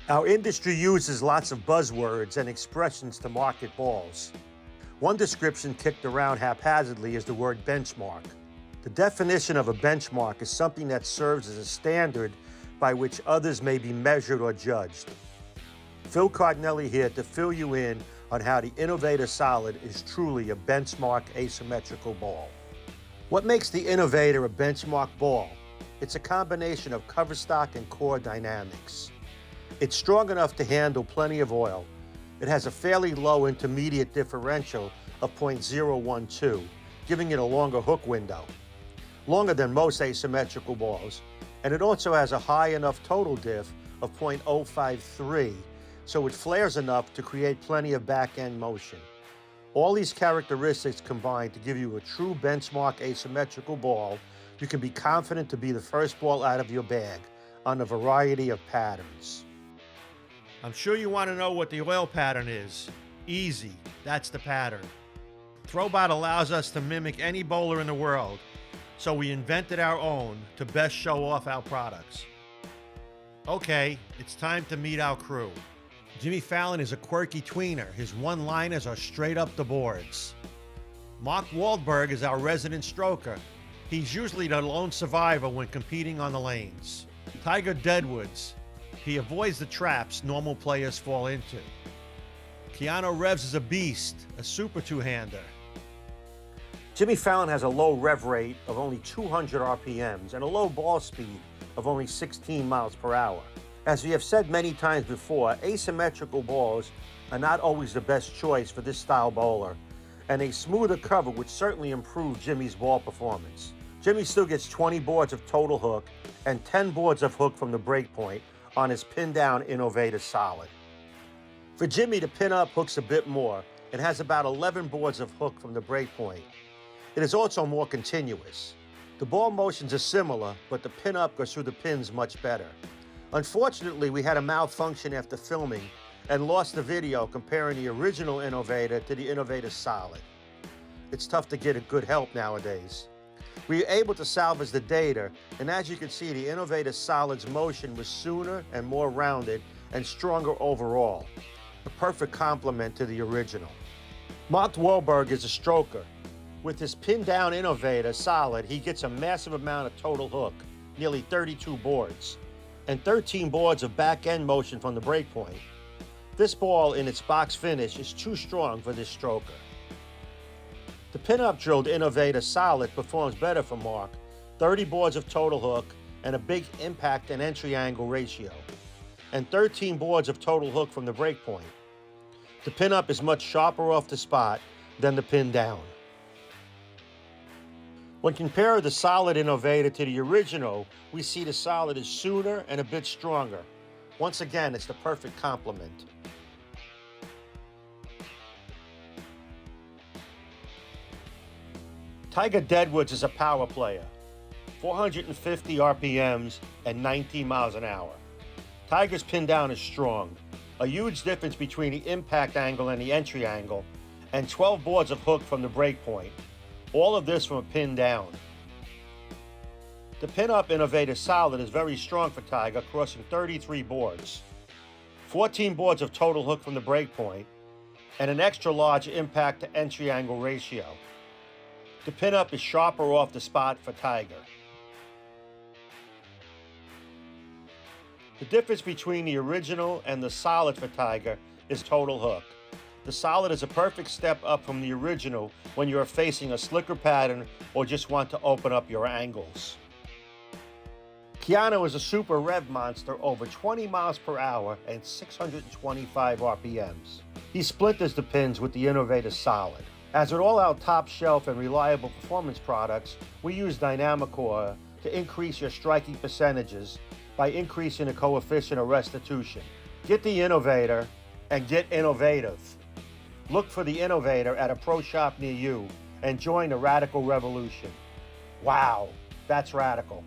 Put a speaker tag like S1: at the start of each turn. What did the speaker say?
S1: Our industry uses lots of buzzwords and expressions to market balls. One description kicked around haphazardly is the word benchmark. The definition of a benchmark is something that serves as a standard by which others may be measured or judged. Phil Cardinelli here to fill you in on how the Innovator Solid is truly a benchmark asymmetrical ball. What makes the Innovator a benchmark ball? It's a combination of cover stock and core dynamics. It's strong enough to handle plenty of oil. It has a fairly low intermediate differential of 0.012, giving it a longer hook window, longer than most asymmetrical balls, and it also has a high enough total diff of 0.053, so it flares enough to create plenty of back-end motion. All these characteristics combine to give you a true benchmark asymmetrical ball you can be confident to be the first ball out of your bag on a variety of patterns. I'm sure you want to know what the oil pattern is. Easy, that's the pattern. ThroBot allows us to mimic any bowler in the world, so we invented our own to best show off our products. Okay, it's time to meet our crew. Jimmy Fallon is a quirky tweener. His one-liners are straight up the boards. Mark WALLEDBERG is our resident stroker. He's usually the lone survivor when competing on the lanes. Tiger DEADWOODS. He avoids the traps normal players fall into. Keanu Reeves is a beast, a super two-hander. Jimmy Fallon has a low rev rate of only 200 RPMs and a low ball speed of only 16 miles per hour. As we have said many times before, asymmetrical balls are not always the best choice for this style bowler, and a smoother cover would certainly improve Jimmy's ball performance. Jimmy still gets 20 boards of total hook and 10 boards of hook from the break point on his pin-down Innovator Solid. For Jimmy to pin up hooks a bit more, it has about 11 boards of hook from the break point. It is also more continuous. The ball motions are similar, but the pin up goes through the pins much better. Unfortunately, we had a malfunction after filming and lost the video comparing the original Innovator to the Innovator Solid. It's tough to get a good help nowadays. We were able to salvage the data, and as you can see, the Innovator Solid's motion was sooner and more rounded and stronger overall. A perfect complement to the original. Mark WALLEDBERG is a stroker. With his pin-down Innovator Solid, he gets a massive amount of total hook, nearly 32 boards, and 13 boards of back-end motion from the break point. This ball in its box finish is too strong for this stroker. The pin-up drilled Innovator Solid performs better for Mark, 30 boards of total hook and a big impact and entry angle ratio, and 13 boards of total hook from the break point. The pin-up is much sharper off the spot than the pin-down. When comparing the Solid Innovator to the original, we see the Solid is sooner and a bit stronger. Once again, it's the perfect complement. Tiger DEADWOODS is a power player, 450 RPMs and 19 miles an hour. Tiger's pin down is strong, a huge difference between the impact angle and the entry angle, and 12 boards of hook from the break point. All of this from a pin down. The pin-up Innovator Solid is very strong for Tiger, crossing 33 boards, 14 boards of total hook from the break point, and an extra large impact to entry angle ratio. The pin-up is sharper off the spot for Tiger. The difference between the original and the Solid for Tiger is total hook. The Solid is a perfect step up from the original when you are facing a slicker pattern or just want to open up your angles. Keanu is a super rev monster over 20 miles per hour and 625 RPMs. He splinters the pins with the Innovator Solid. As with all our top shelf and reliable performance products, we use Dynamicore to increase your striking percentages by increasing the coefficient of restitution. Get the Innovator and get innovative. Look for the Innovator at a pro shop near you and join the radical revolution. Wow, that's radical.